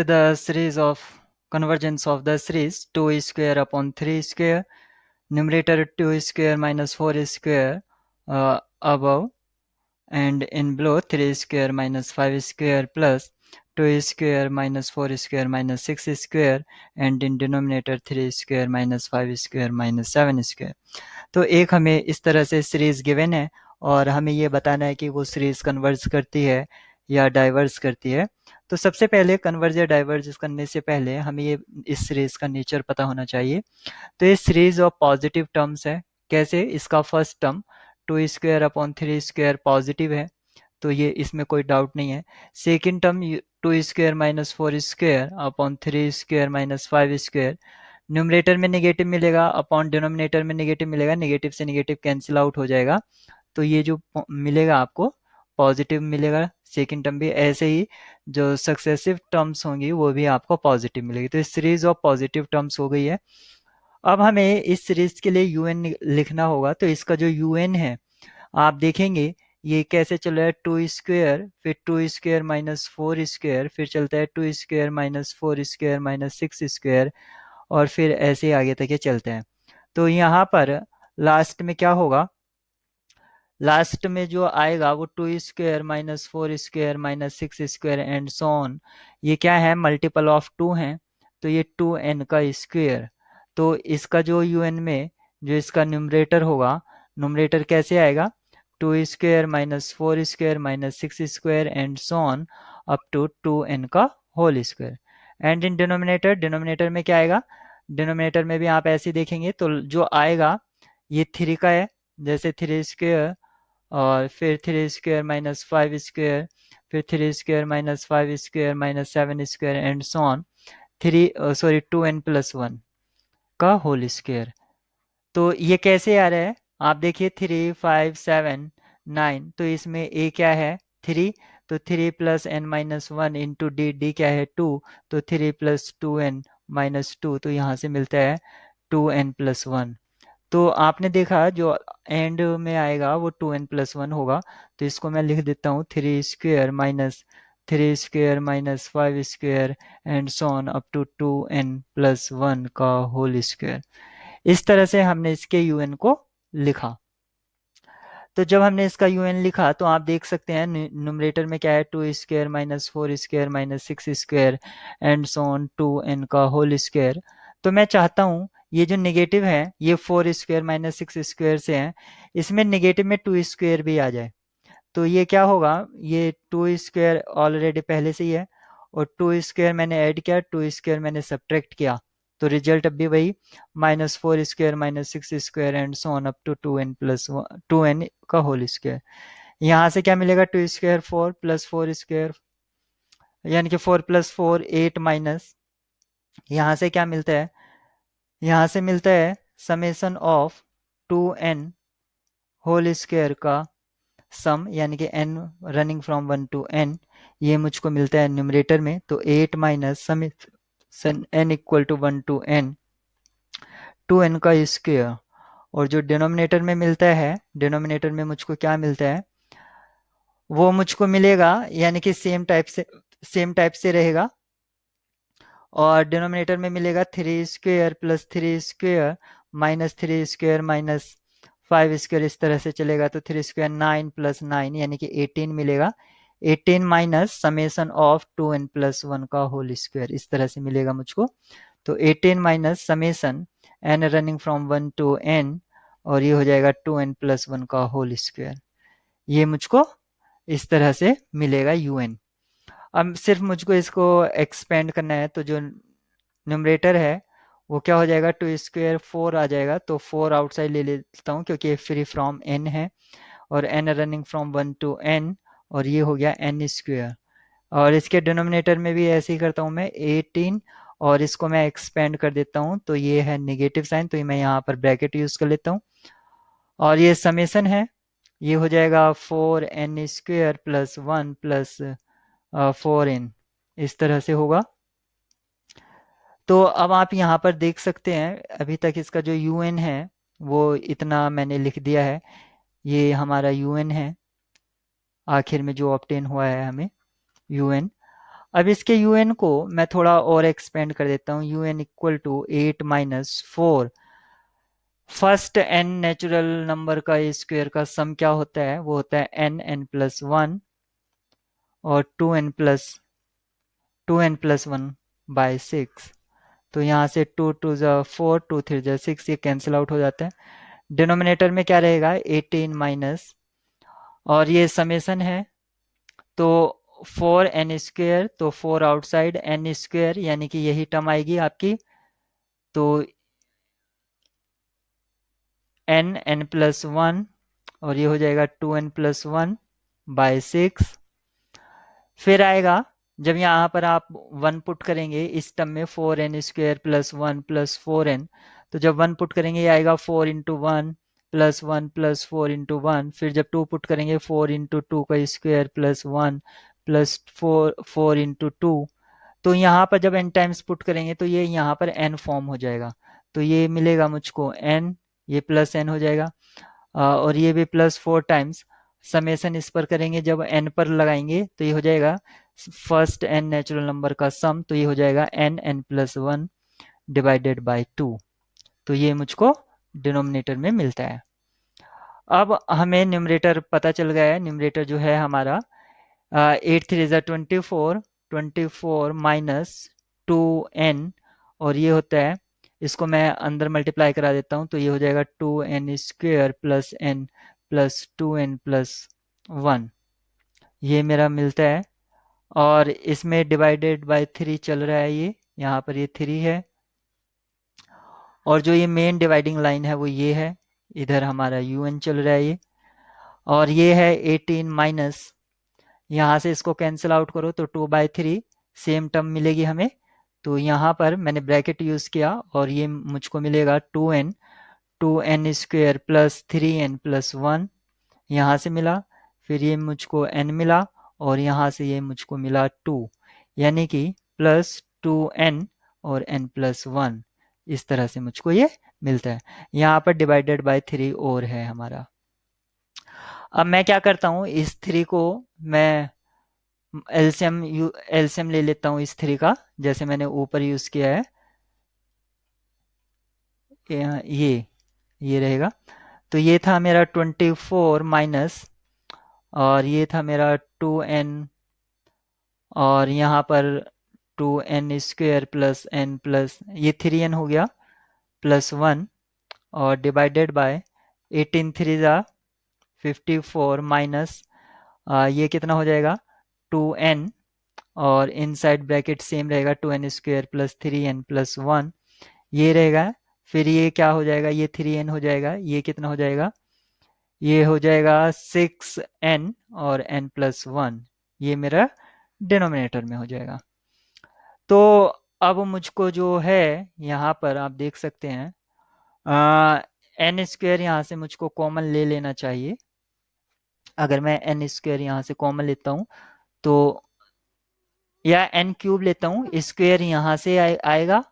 The series of convergence of the series 2 square upon 3 square, numerator 2 square minus 4 square above, and in below 3 square minus 5 square plus 2 square minus 4 square minus 6 square, and in denominator 3 square minus 5 square minus 7 square. तो एक हमें इस तरह से series given है और हमें ये बताना है कि वो सीरीज कन्वर्ज करती है या डाइवर्स करती है। तो सबसे पहले कन्वर्ज या डाइवर्ज करने से पहले हमें ये इस सीरीज का नेचर पता होना चाहिए। तो ये सीरीज ऑफ पॉजिटिव टर्म्स है। कैसे? इसका first term 2 square upon 3 square positive है, तो ये इसमें कोई डाउट नहीं है। Second term 2 square minus 4 square upon 3 square minus 5 square, numerator में नेगेटिव मिलेगा अपॉन डिनोमिनेटर में नेगेटिव मिलेगा, नेगेटिव से नेगेटिव कैंसिल आउट हो जाएगा, तो ये जो मिलेगा आपको पॉजिटिव मिलेगा। सेकेंड टर्म भी ऐसे ही जो सक्सेसिव टर्म्स होंगी वो भी आपको पॉजिटिव मिलेगी। तो इस सीरीज ऑफ पॉजिटिव टर्म्स हो गई है। अब हमें इस सीरीज के लिए यूएन लिखना होगा। तो इसका जो यूएन है आप देखेंगे ये कैसे चल रहा है, 2 स्क्वायर फिर 2 स्क्वायर माइनस 4 स्क्वायर, फिर चलता है 2 square minus 4 square minus 6 square, और फिर ऐसे आगे तक ये चलते हैं। तो यहाँ पर लास्ट में क्या होगा, लास्ट में जो आएगा वो 2 square minus 4 square minus 6 square and so on. ये क्या है, मल्टीपल ऑफ 2 है, तो ये 2n का स्क्वायर। तो इसका जो यूएन में जो इसका न्यूमरेटर होगा, न्यूमरेटर कैसे आएगा, 2 square minus 4 square minus 6 square and so on up to 2n का whole square. And in denominator, denominator में क्या आएगा, डिनोमिनेटर में भी आप ऐसे देखेंगे तो जो आएगा ये 3 का है, जैसे 3 स्क्वायर और फिर 3 स्क्वायर माइनस 5 स्क्वायर, फिर 3 square minus 5 square minus 7 square and so on, 2n plus 1 का होल स्क्वायर। तो ये कैसे आ रहा है, आप देखिए 3 5 7 9, तो इसमें a क्या है 3, तो 3 plus N minus 1 into D, D क्या है 2, तो 3 प्लस 2n माइनस 2, तो यहाँ से मिलता है 2n प्लस 1। तो आपने देखा जो एंड में आएगा वो 2n प्लस 1 होगा। तो इसको मैं लिख देता हूँ 3 square minus 5 square and so on up to 2n plus 1 का होल स्क्वायर। इस तरह से हमने इसके यूएन को लिखा। तो जब हमने इसका यूएन लिखा तो आप देख सकते हैं न्यूमरेटर में क्या है, 2 square minus 4 square minus 6 square and so on 2n का होल स्क्वायर। तो मैं चाहता हूँ ये जो नेगेटिव है ये 4 स्क्वायर माइनस 6 स्क्वायर से है, इसमें नेगेटिव में 2 स्क्वायर भी आ जाए, तो ये क्या होगा, ये 2 स्क्वायर ऑलरेडी पहले से ही है और 2 स्क्वायर मैंने ऐड किया, 2 स्क्वायर मैंने सब्ट्रैक्ट किया, तो रिजल्ट अब भी वही minus 4 square minus 6 square and so on up to 2n plus 2n का होल स्क्वायर। यहाँ से क्या मिलेगा, 2 स्क्वायर 4 प्लस 4 स्क्वायर यानी कि 4 प्लस 4 8 माइनस, यहाँ से क्या मिलता है, यहाँ से मिलता है summation of 2n whole square का सम, यानी कि n running from 1 to n, ये मुझको मिलता है न्यूमरेटर में, तो 8 minus summation n equal to 1 to n 2n का स्क्वायर। और जो डिनोमिनेटर में मिलता है, डिनोमिनेटर में मुझको क्या मिलता है वो मुझको मिलेगा, यानी कि सेम टाइप से रहेगा, और डिनोमिनेटर में मिलेगा 3 square plus 3 square minus 3 square minus 5 square, इस तरह से चलेगा, तो 3 स्क्वायर 9 प्लस 9 यानी कि 18 मिलेगा, 18 minus summation of 2n plus 1 का होल स्क्वायर, इस तरह से मिलेगा मुझको। तो 18 minus summation n running from 1 to n, और ये हो जाएगा 2n प्लस 1 का होल स्क्वायर। ये मुझको इस तरह से मिलेगा un। अब सिर्फ मुझको इसको एक्सपेंड करना है, तो जो न्यूमरेटर है वो क्या हो जाएगा, 2 स्क्वायर 4 आ जाएगा, तो 4 आउटसाइड ले लेता हूँ क्योंकि फ्री फ्रॉम n है, और n running from 1 to n, और ये हो गया n स्क्वायर। और इसके डिनोमिनेटर में भी ऐसे ही करता हूँ मैं 18, और इसको मैं एक्सपेंड कर देता हूँ, तो ये है नेगेटिव साइन, तो मैं यहाँ पर ब्रैकेट यूज कर लेता हूँ, और ये समेसन है, ये हो जाएगा 4n square plus 1 plus 4n, इस तरह से होगा। तो अब आप यहाँ पर देख सकते हैं अभी तक इसका जो यूएन है वो इतना मैंने लिख दिया है, ये हमारा यूएन है, आखिर में जो ऑब्टेन हुआ है हमें यूएन। अब इसके un को मैं थोड़ा और एक्सपेंड कर देता हूँ। un equal to 8 minus 4। First n natural number का स्क्वायर का सम क्या होता है? वो होता है n+1 और 2n+1/6। तो यहाँ से 2 2 4, 2 3 6, ये कैंसिल आउट हो जाता है। डिनोमिनेटर में क्या रहेगा? 18 माइनस, और ये समेसन है तो 4n², तो 4 आउटसाइड n², यानी कि यही टर्म आएगी आपकी। तो n+1 और ये हो जाएगा 2n+1/6। फिर आएगा जब यहाँ पर आप 1 पुट करेंगे इस टर्म में, 4n² + 1 + 4n, तो जब 1 पुट करेंगे ये आएगा 4 × 1 + 1 + 4 × 1। फिर जब 2 पुट करेंगे 4 × 2² + 1 + 4 × 2। तो यहाँ पर जब n टाइम्स पुट करेंगे तो ये यहाँ पर n फॉर्म हो जाएगा। तो ये मिलेगा मुझको n, ये प्लस n हो जाएगा, और ये भी +4 टाइम्स। समेसन इस पर करेंगे जब n पर लगाएंगे तो ये हो जाएगा फर्स्ट n नेचुरल नंबर का सम, तो ये हो जाएगा n+1/2। तो ये मुझको डिनोमिनेटर में मिलता है। अब हमें न्यूमरेटर पता चल गया है। न्यूमरेटर जो है हमारा 8 3 = 24, 24 माइनस 2n, और ये होता है, इसको मैं अंदर मल्टीप्लाई करा देता हूँ, तो ये हो जाएगा 2n² + n + 2n+1। ये मेरा मिलता है, और इसमें डिवाइडेड बाय 3 चल रहा है, ये यहाँ पर ये 3 है, और जो ये मेन डिवाइडिंग लाइन है वो ये है, इधर हमारा un चल रहा है ये, और ये है 18 माइनस, यहाँ से इसको कैंसिल आउट करो तो 2/3 सेम टर्म मिलेगी हमें। तो यहाँ पर मैंने ब्रैकेट यूज़ किया और ये मुझको मिलेगा 2n, 2n² + 3n+1 यहाँ से मिला, फिर ये मुझको n मिला, और यहाँ से ये मुझको मिला 2, यानी कि +2n और n+1, इस तरह से मुझको ये मिलता है। यहाँ पर डिवाइडेड बाय 3 और है हमारा। अब मैं क्या करता हूँ, इस 3 को मैं एलसीएम ले लेता हूँ इस 3 का, जैसे मैंने ऊपर यूज किया है। ये रहेगा, तो ये था मेरा 24 माइनस, और ये था मेरा 2n, और यहाँ पर 2n² + n प्लस ये 3n हो गया +1, और डिवाइडेड बाय 18 3 54 माइनस, ये कितना हो जाएगा 2n, और इनसाइड ब्रैकेट सेम रहेगा 2n² + 3n+1 ये रहेगा। फिर ये क्या हो जाएगा, ये 3n हो जाएगा, ये कितना हो जाएगा, ये हो जाएगा 6n और n+1, ये मेरा डिनोमिनेटर में हो जाएगा। तो अब मुझको जो है यहाँ पर आप देख सकते हैं n² यहाँ से मुझको कॉमन ले लेना चाहिए। अगर मैं n² यहाँ से कॉमन लेता हूँ तो, या n³ लेता हूँ, स्क्वायर यहाँ से आएगा,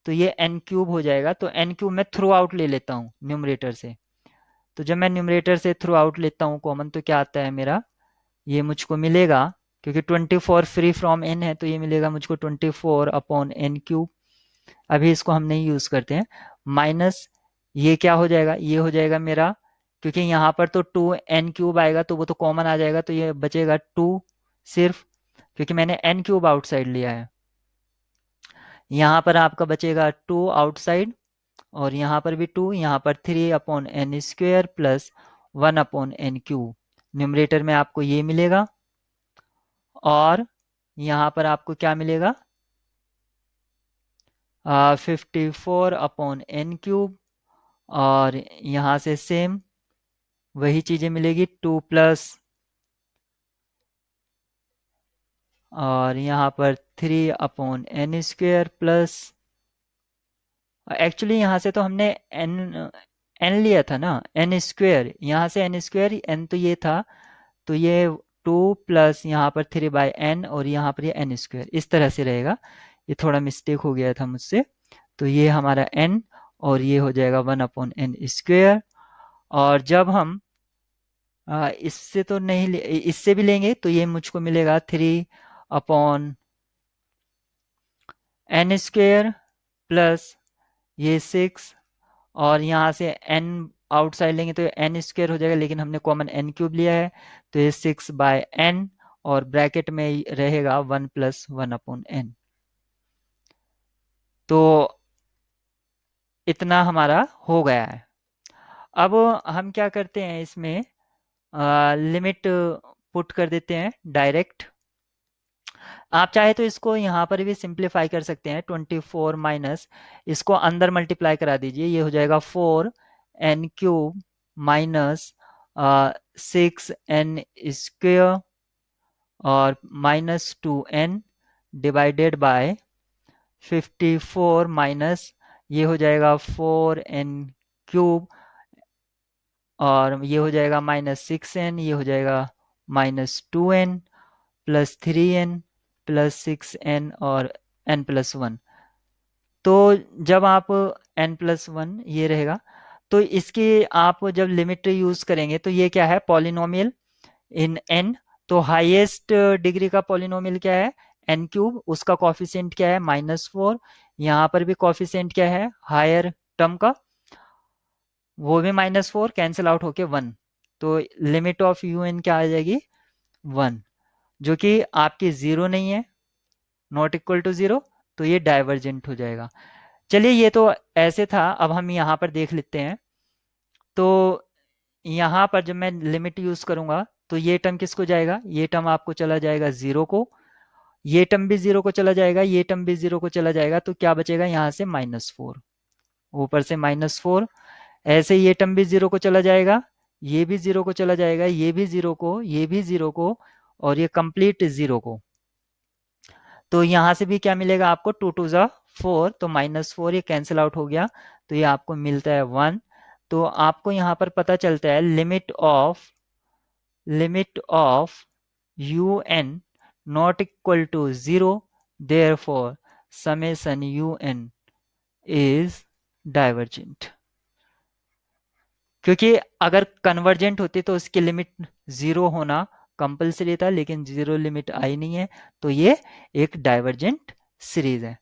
तो ये n³ हो जाएगा। तो n³ मैं थ्रू आउट ले लेता हूँ न्यूमरेटर से। तो जब मैं न्यूमरेटर से थ्रू आउट लेता हूँ कॉमन, तो क्या आता है मेरा, ये मुझको मिलेगा, क्योंकि 24 फ्री फ्रॉम n है, तो ये मिलेगा मुझको 24/n³। अभी इसको हम नहीं यूज करते हैं। माइनस ये क्या हो जाएगा, ये हो जाएगा मेरा, क्योंकि यहाँ पर तो 2n³ आएगा तो वो तो कॉमन आ जाएगा, तो ये बचेगा 2 सिर्फ, क्योंकि मैंने n³ आउटसाइड लिया है। यहाँ पर आपका बचेगा 2 आउटसाइड, और यहाँ पर भी 2, यहाँ पर 3/n² + 1/n³। न्यूमरेटर में आपको ये मिलेगा, और यहाँ पर आपको क्या मिलेगा, 54/n³, और यहाँ से सेम वही चीजें मिलेगी, 2 प्लस, और यहाँ पर 3/n² प्लस, एक्चुअली यहाँ से तो हमने n लिया था ना, n², यहाँ से n², n तो ये था, तो ये 2 प्लस यहाँ पर 3/n, और यहाँ पर ये n², इस तरह से रहेगा। ये थोड़ा मिस्टेक हो गया था मुझसे। तो ये हमारा n, और ये हो जाएगा 1/n²। और जब हम इससे तो नहीं इससे भी लेंगे तो ये मुझको मिलेगा 3 अपॉन एन स्क्वेयर प्लस ये 6, और यहाँ से n आउटसाइड लेंगे तो एन स्क्वेयर हो जाएगा, लेकिन हमने कॉमन n क्यूब लिया है तो ये 6/n, और ब्रैकेट में रहेगा 1 + 1/n। तो इतना हमारा हो गया है। अब हम क्या करते हैं, इसमें लिमिट पुट कर देते हैं डायरेक्ट। आप चाहे तो इसको यहाँ पर भी सिंप्लीफाई कर सकते हैं, 24 माइनस इसको अंदर मल्टीप्लाई करा दीजिए, ये हो जाएगा 4n³ माइनस 6n² और -2n डिवाइडेड बाय 54 माइनस ये हो जाएगा 4n³ और ये हो जाएगा -6n, ये हो जाएगा -2n plus 3n plus 6n और n+1। तो जब आप n+1 ये रहेगा, तो इसकी आप जब लिमिट यूज करेंगे तो ये क्या है, पॉलिनोमियल इन n। तो हाईएस्ट डिग्री का पॉलिनोमियल क्या है, n³, उसका कॉफिशिएंट क्या है, -4। यहाँ पर भी कॉफिशिएंट क्या है हायर टर्म का, वो भी -4, कैंसिल आउट होके 1। तो लिमिट ऑफ un क्या आ जाएगी, 1, जो कि आपकी 0 नहीं है, नॉट इक्वल टू 0, तो ये डाइवर्जेंट हो जाएगा। चलिए ये तो ऐसे था, अब हम यहाँ पर देख लेते हैं। तो यहाँ पर जब मैं लिमिट यूज करूंगा तो ये टर्म किसको जाएगा, ये टर्म आपको चला जाएगा 0 को, ये टर्म भी 0 को चला जाएगा, ये टर्म भी 0 को चला जाएगा, तो क्या बचेगा यहाँ से -4, ऊपर से -4। ऐसे ये टर्म भी 0 को चला जाएगा, ये भी 0 को चला जाएगा, ये भी 0 को, ये भी 0 को, और ये कंप्लीट 0 को। तो यहाँ से भी क्या मिलेगा आपको, 2 2 ज़ा 4, तो -4 ये कैंसिल आउट हो गया, तो ये आपको मिलता है 1। तो आपको यहाँ पर पता चलता है limit of un not equal to 0, therefore summation un is divergent. क्योंकि अगर कन्वर्जेंट होती तो उसकी लिमिट 0 होना कंपलसरी था, लेकिन 0 लिमिट आई नहीं है, तो ये एक डाइवर्जेंट सीरीज है।